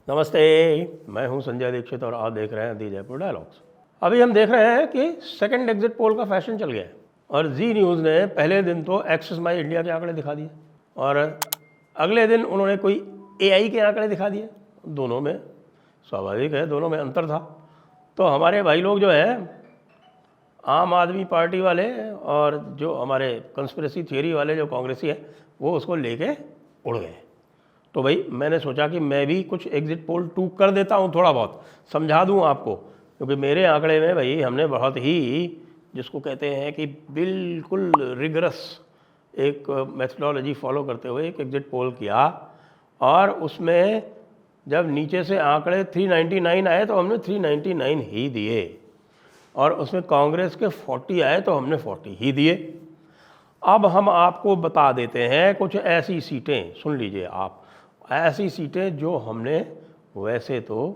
नमस्ते, मैं हूं संजय दीक्षित और आप देख रहे हैं दी जयपुर डायलॉग्स। अभी हम देख रहे हैं कि सेकंड एग्जिट पोल का फैशन चल गया है और जी न्यूज़ ने पहले दिन तो एक्सिस माई इंडिया के आंकड़े दिखा दिए और अगले दिन उन्होंने कोई एआई के आंकड़े दिखा दिए। दोनों में स्वाभाविक है, दोनों में अंतर था। तो हमारे भाई लोग जो हैं आम आदमी पार्टी वाले और जो हमारे कंस्पिरेसी थियरी वाले जो कांग्रेसी है वो उसको लेके उड़ गए। तो भाई मैंने सोचा कि मैं भी कुछ एग्जिट पोल 2 कर देता हूँ, थोड़ा बहुत समझा दूँ आपको, क्योंकि मेरे आंकड़े में भाई हमने बहुत ही जिसको कहते हैं कि बिल्कुल रिगरस एक मेथडोलॉजी फॉलो करते हुए एक एग्जिट पोल किया और उसमें जब नीचे से आंकड़े 399 आए तो हमने 399 ही दिए और उसमें कांग्रेस के 40 आए तो हमने 40 ही दिए। अब हम आपको बता देते हैं कुछ ऐसी सीटें, सुन लीजिए आप, ऐसी सीटें जो हमने वैसे तो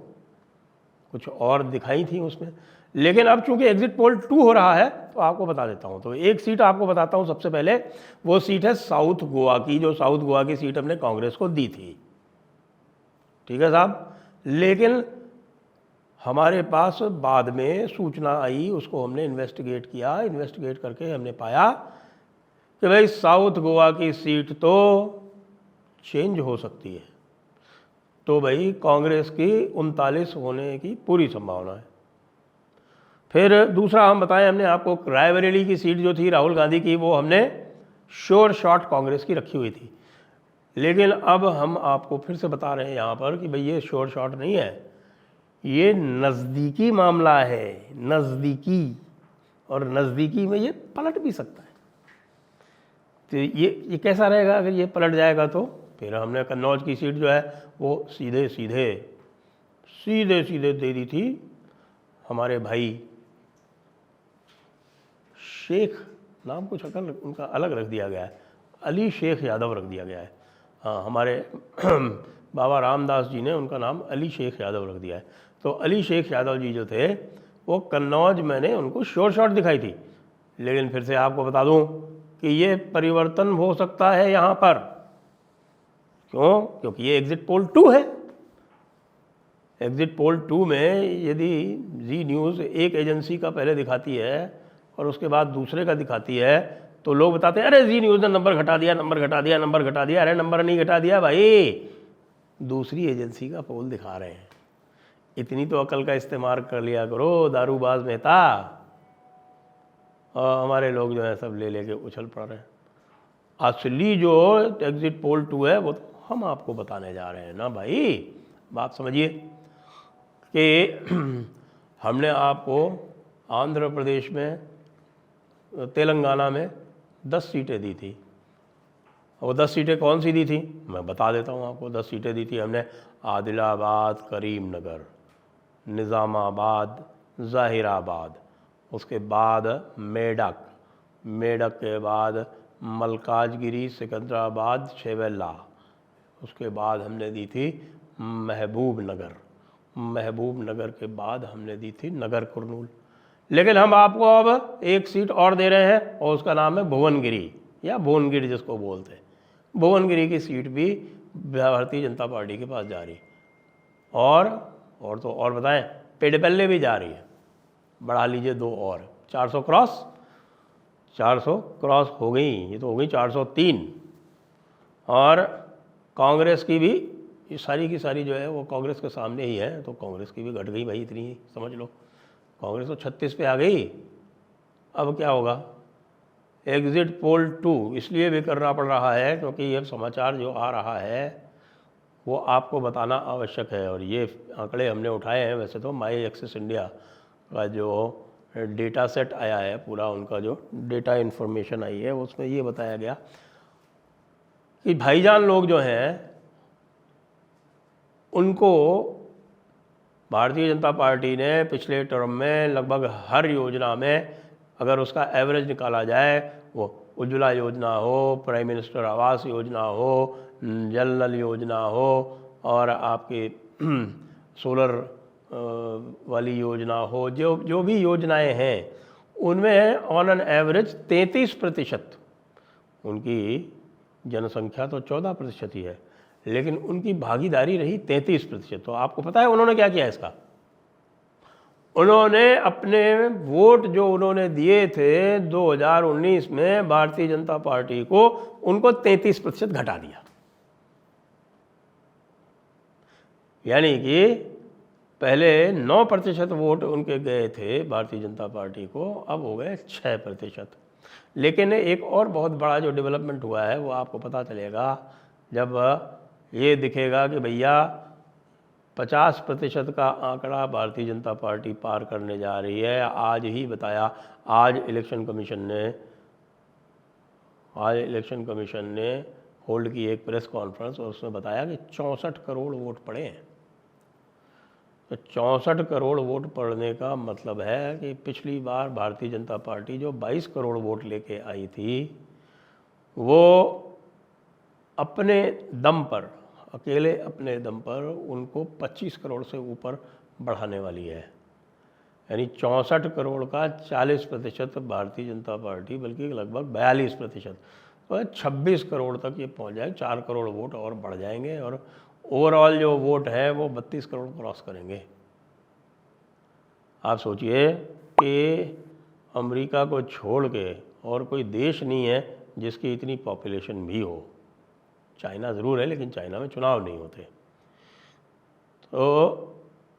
कुछ और दिखाई थी उसमें, लेकिन अब चूंकि एग्जिट पोल 2 हो रहा है तो आपको बता देता हूं। तो एक सीट आपको बताता हूं सबसे पहले, वो सीट है साउथ गोवा की, जो साउथ गोवा की सीट हमने कांग्रेस को दी थी। ठीक है साहब, लेकिन हमारे पास बाद में सूचना आई, उसको हमने इन्वेस्टिगेट किया, इन्वेस्टिगेट करके हमने पाया कि भाई साउथ गोवा की सीट तो चेंज हो सकती है। तो भाई कांग्रेस की 39 होने की पूरी संभावना है। फिर दूसरा हम बताएं, हमने आपको रायबरेली की सीट जो थी राहुल गांधी की, वो हमने श्योर शॉट कांग्रेस की रखी हुई थी। लेकिन अब हम आपको फिर से बता रहे हैं यहाँ पर कि भाई ये श्योर शॉट नहीं है, ये नज़दीकी मामला है, नज़दीकी, और नज़दीकी में ये पलट भी सकता है। तो ये कैसा रहेगा अगर ये पलट जाएगा? तो फिर हमने कन्नौज की सीट जो है वो सीधे सीधे दे दी थी हमारे भाई शेख, नाम कुछ उनका अलग रख दिया गया है, अली शेख यादव रख दिया गया है। हाँ, हमारे बाबा रामदास जी ने उनका नाम अली शेख यादव रख दिया है। तो अली शेख यादव जी जो थे वो कन्नौज मैंने उनको श्योर शॉट दिखाई थी। लेकिन फिर से आपको बता दूं कि ये परिवर्तन हो सकता है यहाँ पर। क्यों? क्योंकि ये एग्जिट पोल 2 है। एग्जिट पोल 2 में यदि जी न्यूज़ एक एजेंसी का पहले दिखाती है और उसके बाद दूसरे का दिखाती है तो लोग बताते हैं अरे जी न्यूज़ ने नंबर घटा दिया, नंबर घटा दिया, नंबर घटा दिया। अरे नंबर नहीं घटा दिया भाई, दूसरी एजेंसी का पोल दिखा रहे हैं। इतनी तो अकल का इस्तेमाल कर लिया करो दारूबाज मेहता। और हमारे लोग जो है सब ले लेके उछल पड़ रहे हैं। असली जो एग्जिट पोल 2 है वो तो हम आपको बताने जा रहे हैं ना भाई। बात समझिए कि हमने आपको आंध्र प्रदेश में, तेलंगाना में 10 सीटें दी थी। वो 10 सीटें कौन सी दी थी मैं बता देता हूँ आपको। 10 सीटें दी थी हमने आदिलाबाद, करीमनगर, निज़ामाबाद, ज़ाहिराबाद, उसके बाद मेडक, मेडक के बाद मलकाजगिरी, सिकंदराबाद, शेवेल्ला, उसके बाद हमने दी थी महबूब नगर, महबूब नगर के बाद हमने दी थी नगर कुरनूल। लेकिन हम आपको अब एक सीट और दे रहे हैं और उसका नाम है भुवनगिरी या भुवनगिरी जिसको बोलते हैं। भुवनगिरी की सीट भी भारतीय जनता पार्टी के पास जा रही, और तो और बताएं, पेडपल्ले भी जा रही है। बढ़ा लीजिए 2 और, 400 क्रॉस हो गई, ये तो हो गई 403। और कांग्रेस की भी ये सारी की सारी जो है वो कांग्रेस के सामने ही है, तो कांग्रेस की भी घट गई भाई, इतनी ही समझ लो। कांग्रेस तो 36 पे आ गई। अब क्या होगा? एग्जिट पोल 2 इसलिए भी करना पड़ रहा है क्योंकि ये समाचार जो आ रहा है वो आपको बताना आवश्यक है। और ये आंकड़े हमने उठाए हैं। वैसे तो माई एक्सिस इंडिया का जो डेटा सेट आया है पूरा, उनका जो डेटा इन्फॉर्मेशन आई है उसमें ये बताया गया कि भाईजान लोग जो हैं उनको भारतीय जनता पार्टी ने पिछले टर्म में लगभग हर योजना में, अगर उसका एवरेज निकाला जाए, वो उज्ज्वला योजना हो, प्राइम मिनिस्टर आवास योजना हो, जल नल योजना हो, और आपकी सोलर वाली योजना हो, जो भी योजनाएं हैं उनमें ऑन एन एवरेज 33%, उनकी जनसंख्या तो 14% ही है, लेकिन उनकी भागीदारी रही 33%। तो आपको पता है उन्होंने क्या किया इसका? उन्होंने अपने वोट जो उन्होंने दिए थे 2019 में भारतीय जनता पार्टी को, उनको 33% घटा दिया। यानी कि पहले 9% वोट उनके गए थे भारतीय जनता पार्टी को, अब हो गए 6%। लेकिन एक और बहुत बड़ा जो डेवलपमेंट हुआ है वो आपको पता चलेगा जब ये दिखेगा कि भैया 50% का आंकड़ा भारतीय जनता पार्टी पार करने जा रही है। आज ही बताया, आज इलेक्शन कमीशन ने होल्ड की एक प्रेस कॉन्फ्रेंस और उसमें बताया कि 64 करोड़ वोट पड़े हैं। तो 64 करोड़ वोट पड़ने का मतलब है कि पिछली बार भारतीय जनता पार्टी जो 22 करोड़ वोट लेके आई थी, वो अपने दम पर, अकेले अपने दम पर उनको 25 करोड़ से ऊपर बढ़ाने वाली है। यानी 64 करोड़ का 40% भारतीय जनता पार्टी, बल्कि लगभग 42%, तो 26 करोड़ तक ये पहुंच जाए। 4 करोड़ वोट और बढ़ जाएंगे और ओवरऑल जो वोट है वो 32 करोड़ क्रॉस करेंगे। आप सोचिए कि अमेरिका को छोड़ के और कोई देश नहीं है जिसकी इतनी पॉपुलेशन भी हो। चाइना ज़रूर है, लेकिन चाइना में चुनाव नहीं होते। तो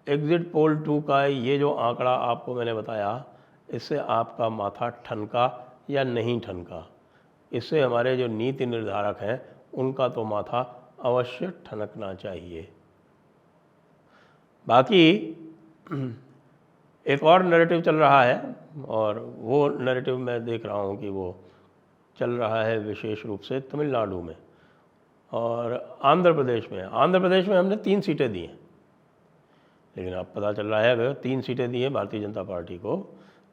एग्ज़िट पोल 2 का ये जो आंकड़ा आपको मैंने बताया, इससे आपका माथा ठनका या नहीं ठनका, इससे हमारे जो नीति निर्धारक हैं उनका तो माथा अवश्य ठनकना चाहिए। बाकी एक और नैरेटिव चल रहा है, और वो नैरेटिव मैं देख रहा हूँ कि वो चल रहा है विशेष रूप से तमिलनाडु में और आंध्र प्रदेश में। आंध्र प्रदेश में हमने 3 सीटें दी हैं, लेकिन अब पता चल रहा है अगर 3 सीटें दी हैं भारतीय जनता पार्टी को,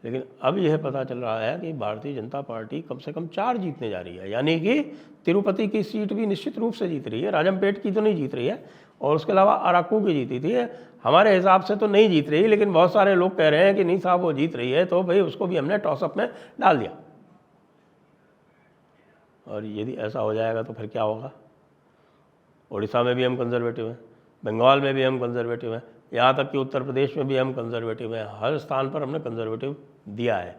लेकिन अब यह पता चल रहा है कि भारतीय जनता पार्टी कम से कम 4 जीतने जा रही है। यानी कि तिरुपति की सीट भी निश्चित रूप से जीत रही है, राजमपेट की तो नहीं जीत रही है, और उसके अलावा अराकू की जीती थी। हमारे हिसाब से तो नहीं जीत रही, लेकिन बहुत सारे लोग कह रहे हैं कि नहीं साहब वो जीत रही है, तो भाई उसको भी हमने टॉसअप में डाल दिया। और यदि ऐसा हो जाएगा तो फिर क्या होगा? उड़ीसा में भी हम कंजर्वेटिव हैं, बंगाल में भी हम कंजर्वेटिव हैं, यहाँ तक कि उत्तर प्रदेश में भी हम कंजर्वेटिव हैं। हर स्थान पर हमने कंजर्वेटिव दिया है।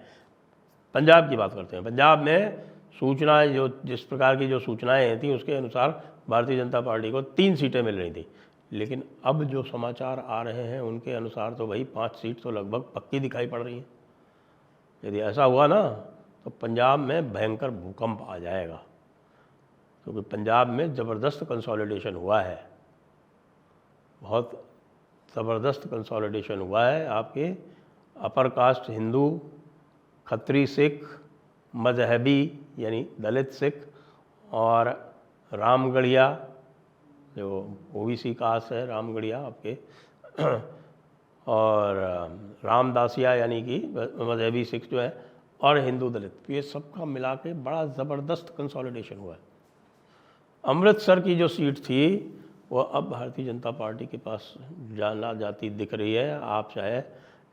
पंजाब की बात करते हैं। पंजाब में सूचनाएं जो जिस प्रकार की जो सूचनाएं थी उसके अनुसार भारतीय जनता पार्टी को 3 सीटें मिल रही थी, लेकिन अब जो समाचार आ रहे हैं उनके अनुसार तो भाई 5 सीट तो लगभग पक्की दिखाई पड़ रही है। यदि ऐसा हुआ ना तो पंजाब में भयंकर भूकंप आ जाएगा, क्योंकि पंजाब में ज़बरदस्त कंसोलिडेशन हुआ है, बहुत ज़बरदस्त कंसोलिडेशन हुआ है। आपके अपर कास्ट हिंदू, खत्री सिख, मजहबी यानी दलित सिख, और रामगढ़िया जो ओबीसी कास्ट है, रामगढ़िया आपके, और रामदासिया यानी कि मजहबी सिख जो है, और हिंदू दलित, ये सबका मिला के बड़ा ज़बरदस्त कंसोलिडेशन हुआ है। अमृतसर की जो सीट थी वो अब भारतीय जनता पार्टी के पास जाना जाती दिख रही है। आप चाहे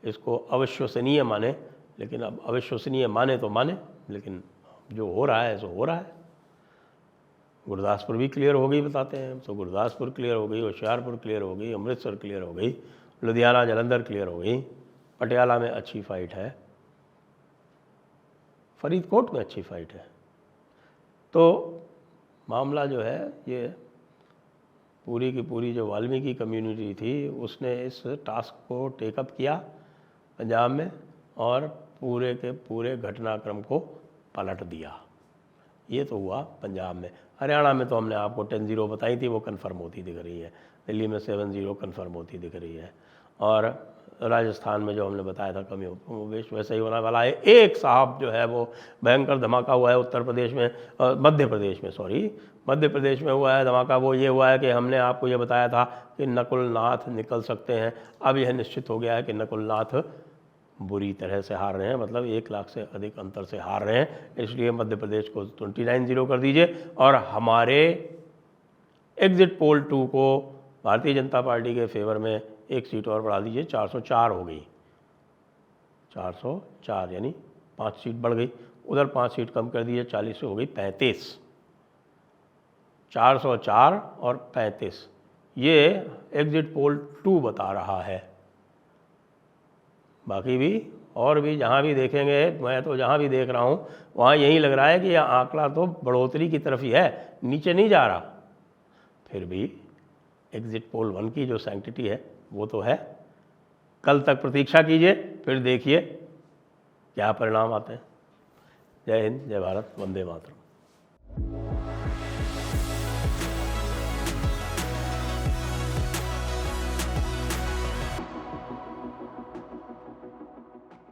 इसको अविश्वसनीय माने, लेकिन अब अविश्वसनीय माने तो माने, लेकिन जो हो रहा है सो हो रहा है। गुरदासपुर भी क्लियर हो गई बताते हैं, तो गुरदासपुर क्लियर हो गई, होशियारपुर क्लियर हो गई, अमृतसर क्लियर हो गई, लुधियाना जलंधर क्लियर हो गई, पटियाला में अच्छी फाइट है, फरीदकोट में अच्छी फाइट है। तो मामला जो है ये पूरी की पूरी जो वाल्मीकि कम्युनिटी थी उसने इस टास्क को टेकअप किया पंजाब में, और पूरे के पूरे घटनाक्रम को पलट दिया। ये तो हुआ पंजाब में। हरियाणा में तो हमने आपको 10-0 बताई थी, वो कन्फर्म होती दिख रही है। दिल्ली में 7-0 कन्फर्म होती दिख रही है, और राजस्थान में जो हमने बताया था कमी वैसा ही होने वाला है। एक साहब जो है वो भयंकर धमाका हुआ है उत्तर प्रदेश में, मध्य प्रदेश में हुआ है धमाका। वो ये हुआ है कि हमने आपको ये बताया था कि नकुलनाथ निकल सकते हैं। अब यह निश्चित हो गया है कि नकुलनाथ बुरी तरह से हार रहे हैं, मतलब 1 लाख से अधिक अंतर से हार रहे हैं। इसलिए मध्य प्रदेश को 29-0 कर दीजिए, और हमारे एग्जिट पोल 2 को भारतीय जनता पार्टी के फेवर में 1 सीट और बढ़ा दीजिए, 404 हो गई। 404 यानी 5 सीट बढ़ गई, उधर 5 सीट कम कर दीजिए, 40 से हो गई 35। 404 और 35, ये एग्जिट पोल 2 बता रहा है। बाकी भी और भी जहाँ भी देखेंगे, मैं तो जहाँ भी देख रहा हूँ वहाँ यही लग रहा है कि यह आंकड़ा तो बढ़ोतरी की तरफ ही है, नीचे नहीं जा रहा। फिर भी एग्जिट पोल 1 की जो सैंक्टिटी है वो तो है। कल तक प्रतीक्षा कीजिए, फिर देखिए क्या परिणाम आते हैं। जय हिंद, जय भारत, वंदे मातरम।